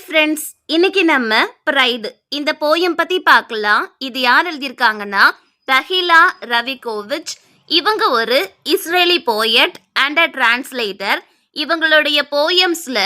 Friends, இன்னைக்கு நம்ம pride இந்த போயம் பத்தி பார்க்கலாம். இது யார் எழுதியிருக்காங்கன்னா தஹிலா ரவிகோவிச். இவங்க ஒரு Israeli poet and a translator. இவங்களுடைய போயம்ஸ்ல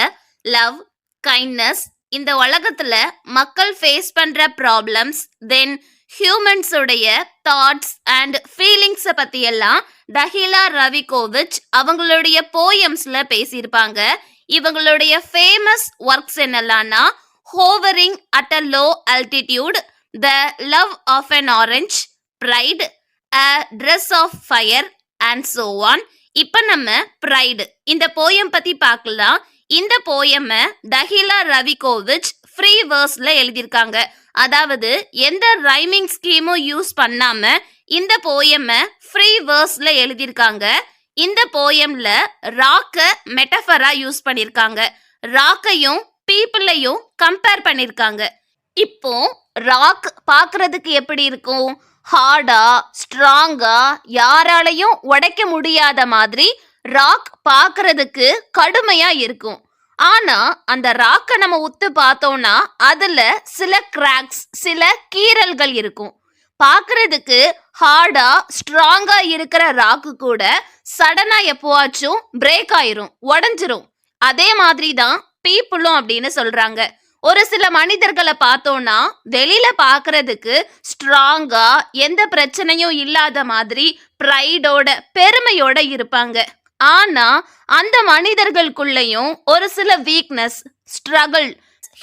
லவ், கைண்ட்னஸ், இந்த உலகத்துல மக்கள் ஃபேஸ் பண்ற ப்ராப்ளம்ஸ், தென் ஹியூமன்ஸுடைய தாட்ஸ் அண்ட் ஃபீலிங்ஸை பத்தி எல்லாம் தஹிலா ரவிகோவிச் அவங்களுடைய போயம்ஸ்ல பேசியிருப்பாங்க. இவங்களுடைய ஃபேமஸ் ஒர்க்ஸ் என்னெல்லாம்னா hovering at a low altitude, the love of an orange, pride, a dress of fire and so on. இப்போ நம்ம ப்ரைடு இந்த போயம் பத்தி பார்க்கலாம். இந்த போயமை தஹிலா ரவிகோவிச் ஃப்ரீ வேர்ஸ்ல எழுதியிருக்காங்க. அதாவது எந்த ரைமிங் ஸ்கீமும் யூஸ் பண்ணாம இந்த போயமை ஃப்ரீ வேர்ஸ்ல எழுதியிருக்காங்க. இந்த போயம்ல ராக்க மெட்டஃபரா யூஸ் பண்ணிருக்காங்க. ராக்கையும் பீப்புளையும் கம்பேர் பண்ணிருக்காங்க. இப்போ ராக் பார்க்கிறதுக்கு எப்படி இருக்கும்? ஹார்டா, ஸ்ட்ராங்கா, யாராலையும் உடைக்க முடியாத மாதிரி ராக் பார்க்கிறதுக்கு கடுமையா இருக்கும். ஆனா அந்த ராக்கை நம்ம உத்து பார்த்தோம்னா அதுல சில கிராக்ஸ், சில கீறல்கள் இருக்கும். பார்க்கறதுக்கு ஹார்டா, ஸ்ட்ராங்கா இருக்கிற ராக்கு கூட சடனா எப்போவாச்சும் பிரேக் ஆயிரும், உடஞ்சிரும். அதே மாதிரி தான் பீப்புளும் அப்படின்னு சொல்றாங்க. ஒரு சில மனிதர்களை பார்த்தோம்னா வெளியில பார்க்கறதுக்கு ஸ்ட்ராங்கா, எந்த பிரச்சனையும் இல்லாத மாதிரி ப்ரைடோட, பெருமையோட இருப்பாங்க. ஆனா அந்த மனிதர்களுக்குள்ளேயும் ஒரு சில வீக்னஸ், ஸ்ட்ரகிள்,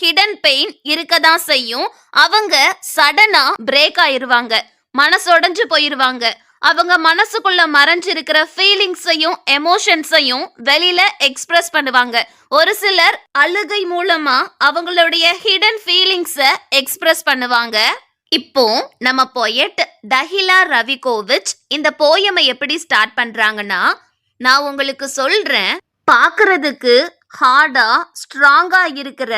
ஹிடன் பெயின் இருக்கதான் செய்யும். அவங்க சடனா பிரேக் ஆயிருவாங்க, மனசொடைஞ்சு போயிருவாங்க. அவங்க மனசுக்குள்ள மறைஞ்சிருக்கிற ஃபீலிங்ஸையும் எமோஷன்ஸையும் வெளியில எக்ஸ்பிரஸ் பண்ணுவாங்க. ஒரு சிலர் அழுகை மூலமா அவங்களுடைய ஹிடன் ஃபீலிங்ஸை எக்ஸ்பிரஸ் பண்ணுவாங்க. இப்போ நம்ம போயட் தஹிலா ரவிகோவிச் இந்த போயமை எப்படி ஸ்டார்ட் பண்றாங்கன்னா, நான் உங்களுக்கு சொல்றேன், பார்க்கறதுக்கு ஹார்டா, ஸ்ட்ராங்கா இருக்கிற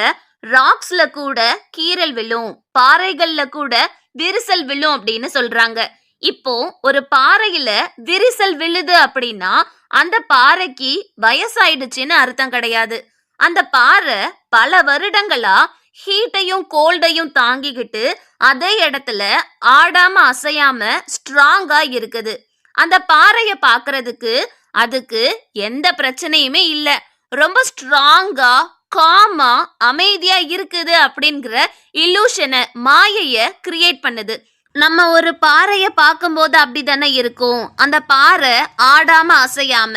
ராக்ஸ்ல கூட கீறல் விழும், பாறைகள்ல கூட விரிசல் விழும் அப்படின்னு சொல்றாங்க. இப்போ ஒரு பாறையில விரிசல் விழுது அப்படின்னா அந்த பாறைக்கு வயசாயிடுச்சுன்னு அர்த்தம் கிடையாது. அந்த பாறை பல வருடங்களா ஹீட்டையும் கோல்டையும் தாங்கிக்கிட்டு அதே இடத்துல ஆடாம அசையாம ஸ்ட்ராங்கா இருக்குது. அந்த பாறைய பார்க்கறதுக்கு அதுக்கு எந்த பிரச்சனையுமே இல்லை, ரொம்ப ஸ்ட்ராங்கா, காமா, அமைதியா இருக்குது அப்படிங்கிற இல்லூஷனை, மாயைய கிரியேட் பண்ணுது. நம்ம ஒரு பாறைய பார்க்கும்போது அப்படிதானே இருக்கும். அந்த பாறை ஆடாம அசையாம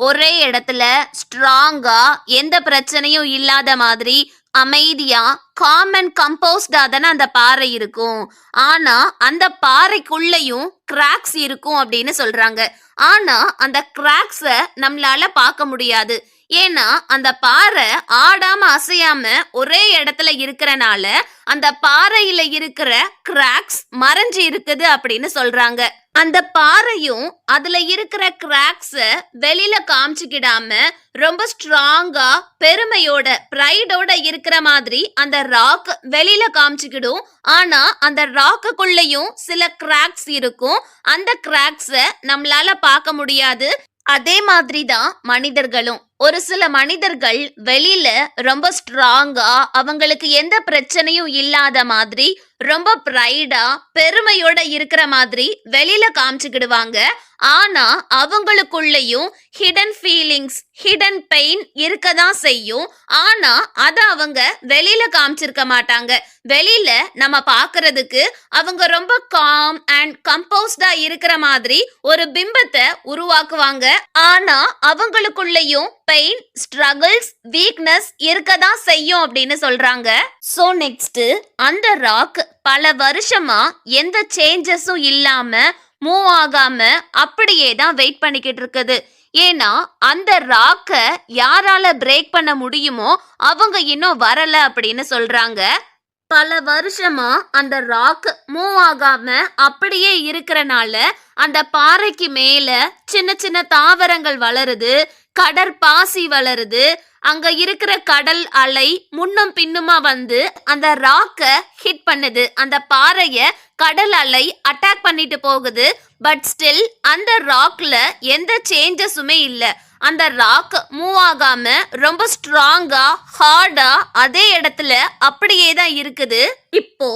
ஒரே இடத்துல ஸ்ட்ராங்கா, எந்த பிரச்சனையும் இல்லாத மாதிரி அமைதியா, காம் அண்ட் கம்போஸ்டா தானே அந்த பாறை இருக்கும். ஆனா அந்த பாறைக்குள்ளேயும் கிராக்ஸ் இருக்கும் அப்படின்னு சொல்றாங்க. ஆனா அந்த கிராக்ஸை நம்மளால பார்க்க முடியாது. ஏன்னா அந்த பாறை ஆடாம அசையாம ஒரே இடத்துல இருக்கிறனால அந்த பாறையில இருக்கிற கிராக்ஸ் மறைஞ்சு இருக்குது அப்படின்னு சொல்றாங்க. அந்த பாறையும் அதுல இருக்கிற கிராக்ஸ வெளியில காமிச்சுக்கிடாம ரொம்ப ஸ்ட்ராங்கா, பெருமையோட, ப்ரைடோட இருக்கிற மாதிரி அந்த ராக் வெளியில காமிச்சுக்கிடும். ஆனா அந்த ராக்குக்குள்ளேயும் சில கிராக்ஸ் இருக்கும். அந்த கிராக்ஸ நம்மளால பார்க்க முடியாது. அதே மாதிரி தான் மனிதர்களும். ஒரு சில மனிதர்கள் வெளியில ரொம்ப ஸ்ட்ராங்கா, அவங்களுக்கு எந்த பிரச்சனையும் இல்லாத மாதிரி, ரொம்ப ப்ரைடா, பெருமையோட இருக்கிற மாதிரி வெளியில காமிச்சுக்கிடுவாங்க. ஆனா அவங்களுக்குள்ளேயும் ஹிடன் ஃபீலிங்ஸ், ஹிடன் பெயின் இருக்கதான் செய்யும். ஆனா அத அவங்க வெளியில காமிச்சிருக்க மாட்டாங்க. வெளியில நம்ம பார்க்கிறதுக்கு அவங்க ரொம்ப காம் அண்ட் கம்போஸ்டா இருக்கிற மாதிரி ஒரு பிம்பத்தை உருவாக்குவாங்க. ஆனா அவங்களுக்குள்ளேயும் பெயின், ஸ்ட்ரகிள்ஸ், வீக்னஸ் இருக்கதான் செய்யும் அப்படின்னு சொல்றாங்க. சோ நெக்ஸ்ட், அந்த ராக் பல வருஷமா எந்த சேஞ்சஸும் இல்லாம, மூவ் ஆகாம அப்படியே தான் வெயிட் பண்ணிக்கிட்டு இருக்குது. ஏன்னா அந்த ராக்க யாரால பிரேக் பண்ண முடியுமோ அவங்க இன்னும் வரல அப்படின்னு சொல்றாங்க. பல வருஷமா அந்த ராக் மூவ் ஆகாம அப்படியே இருக்கிறனால அந்த பாறைக்கு மேல சின்ன சின்ன தாவரங்கள் வளருது, கடற்பாசி வளருது. அங்க இருக்கிற கடல் அலை முன்னும் பின்னுமா வந்து அந்த ராக்க ஹிட் பண்ணுது. அந்த பாறைய கடல் அலை அட்டாக் பண்ணிட்டு போகுது. பட் ஸ்டில் அந்த ராக்ல எந்த சேஞ்சஸுமே இல்லை. அந்த ராக் மூவ் ஆகாம ரொம்ப ஸ்ட்ராங்கா ஹார்டா அதே இடத்துல அப்படியே தான் இருக்குது. இப்போ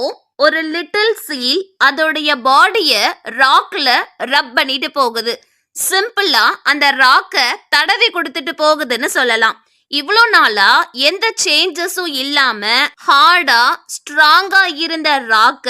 ஒரு லிட்டில் சீல் அதோடைய பாடிய ராக்ல ரப் பண்ணிட்டு போகுது. சிம்பிளா அந்த ராக்க தடவி கொடுத்துட்டு போகுதுன்னு சொல்லலாம். இவ்வளோ நாளா எந்த சேஞ்சஸும் இல்லாம ஹார்டா ஸ்ட்ராங்கா இருந்த ராக்க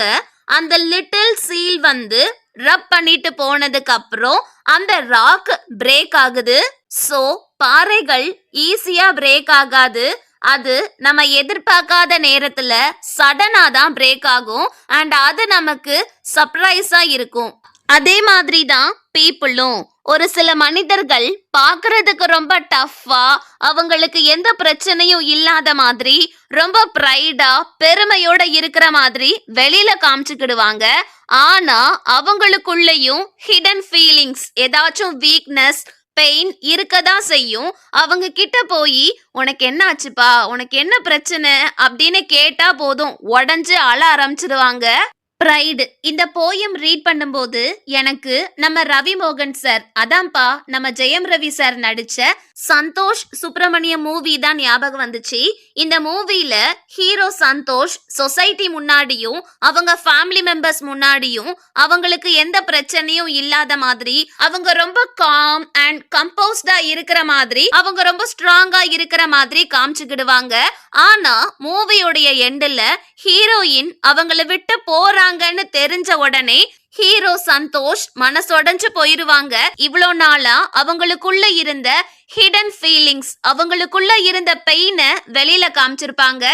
அந்த லிட்டில் சீல் வந்து ரப் பண்ணிட்டு போனதுக்கு அப்புறம் அந்த ராக் பிரேக் ஆகுது. சோ பாறைகள் ஈஸியா பிரேக் ஆகாது. அது நம்ம எதிர்பார்க்காத நேரத்துல சடனா தான் பிரேக் ஆகும். அண்ட் அது நமக்கு சர்ப்ரைஸா இருக்கும். அதே மாதிரி தான் பீப்புளும். ஒரு சில மனிதர்கள் பார்க்கறதுக்கு ரொம்ப டஃப்பா, அவங்களுக்கு எந்த பிரச்சனையும் இல்லாத மாதிரி, ரொம்ப ப்ரைடா பெருமையோட இருக்கிற மாதிரி வெளியில காமிச்சுக்கிடுவாங்க. ஆனா அவங்களுக்குள்ளேயும் ஹிடன் ஃபீலிங்ஸ், ஏதாச்சும் வீக்னஸ், பெயின் இருக்கதான் செய்யும். அவங்க கிட்ட போய் உனக்கு என்ன ஆச்சுப்பா, உனக்கு என்ன பிரச்சனை அப்படின்னு கேட்டா போதும் உடஞ்சு அழ ஆரம்பிச்சிடுவாங்க. ப்ரைடு இந்த போயம் ரீட் பண்ணும்போது எனக்கு நம்ம ரவி மோகன் சார், அதான்ப்பா நம்ம ஜெயம் ரவி சார் நடிச்ச சந்தோஷ் சுப்பிரமணியம் மூவி தான் ஞாபகம் வந்துச்சு. இந்த மூவில ஹீரோ சந்தோஷ் சொசைட்டி முன்னாடியும் அவங்க ஃபேமிலி மெம்பர்ஸ் முன்னாடியும் அவங்களுக்கு எந்த பிரச்சனையும் இல்லாத மாதிரி, அவங்க ரொம்ப காம் அண்ட் கம்போஸ்டா இருக்கிற மாதிரி, அவங்க ரொம்ப ஸ்ட்ராங்கா இருக்கிற மாதிரி காமிச்சுக்கிடுவாங்க. ஆனா மூவியோடைய எண்டுல ஹீரோயின் அவங்கள விட்டு போறாங்கன்னு தெரிஞ்ச உடனே ஹீரோ சந்தோஷ் மனசொடைஞ்சு போயிருவாங்க. இவ்வளோ நாளா அவங்களுக்குள்ள இருந்த ஹிடன் ஃபீலிங்ஸ், அவங்களுக்குள்ள இருந்த பெயினை வெளியில காமிச்சிருப்பாங்க.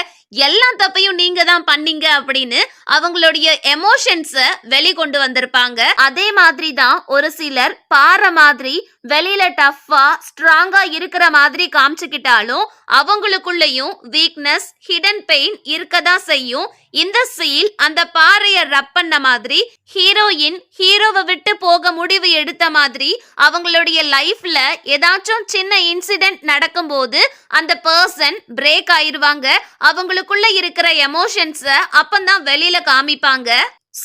எல்லா தப்பையும் நீங்க தான் பண்ணீங்க அப்படின்னு அவங்களுடைய எமோஷன்ஸை வெளிக்கொண்டு வந்திருப்பாங்க. அதே மாதிரி தான் ஒரு சிலர் பாறை மாதிரி வெளியில டஃப்பா ஸ்ட்ராங்கா இருக்கிற மாதிரி காமிச்சுக்கிட்டாலும் அவங்களுக்குள்ளயும் வீக்னஸ், ஹிடன் பெயின் இருக்கதான் செய்யும். இந்த சீல் அந்த பாறைய ரப் பண்ண மாதிரி, ஹீரோயின் ஹீரோவை விட்டு போக முடிவு எடுத்த மாதிரி, அவங்களுடைய லைஃப்ல ஏதாச்சும் சின்ன இன்சிடென்ட் நடக்கும்போது அந்த பர்சன் பிரேக் ஆயிருவாங்க. அவங்களுக்குள்ள இருக்கிற எமோஷன்ஸை அப்பந்தான் வெளியில காமிப்பாங்க.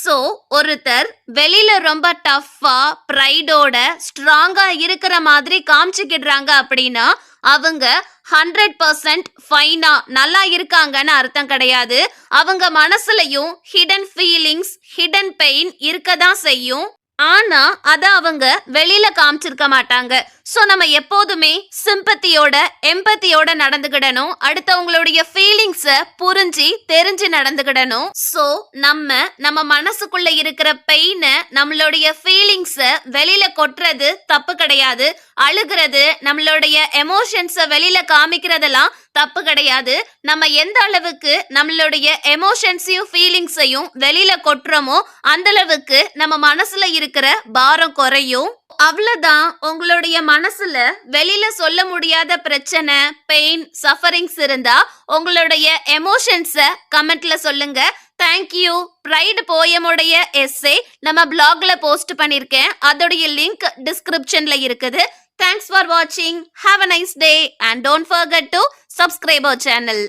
சோ ஒருத்தர் வெளியில ரொம்ப டஃப்பா ப்ரைடோட ஸ்ட்ராங்கா இருக்கிற மாதிரி காமிச்சுக்கிடுறாங்க அப்படின்னா அவங்க 100% ஃபைனா நல்லா இருக்காங்கன்னு அர்த்தம் கிடையாது. அவங்க மனசுலயும் ஹிடன் ஃபீலிங்ஸ், ஹிடன் பெயின் இருக்கதான் செய்யும். ஆனா அத அவங்க வெளியில காமிச்சிருக்க மாட்டாங்க. சோ நம்ம எப்போதுமே சிம்பத்தியோட, எம்பத்தியோட நடந்துக்கிடணும். அடுத்தவங்களுடைய ஃபீலிங்ஸ புரிஞ்சு தெரிஞ்சு நடந்துக்கிடணும். சோ நம்ம மனசுக்குள்ள இருக்கிற பெயினை, நம்மளுடைய ஃபீலிங்ஸ வெளியில கொட்டுறது தப்பு கிடையாது. அழுகிறது, நம்மளுடைய எமோஷன்ஸ வெளியில காமிக்கிறதெல்லாம் தப்பு கிடையாது. நம்ம எந்த அளவுக்கு நம்மளுடைய எமோஷன்ஸையும் ஃபீலிங்ஸையும் வெளியில கொட்டுறோமோ அந்த அளவுக்கு நம்ம மனசுல இருக்கிற பாரம் குறையும். அவ்வளவுதான். உங்களுடைய மனசுல வெளியில சொல்ல முடியாத பிரச்சனை, பெயின், சஃபரிங்ஸ் இருந்தா உங்களுடைய எமோஷன்ஸை கமெண்ட்ல சொல்லுங்க. தேங்க்யூ. ப்ரைடு போயமுடைய எஸ்ஸே நம்ம பிளாக்ல போஸ்ட் பண்ணிருக்கேன். அதோடைய லிங்க் டிஸ்கிரிப்ஷன்ல இருக்குது. Thanks for watching. Have a nice day and don't forget to subscribe our channel.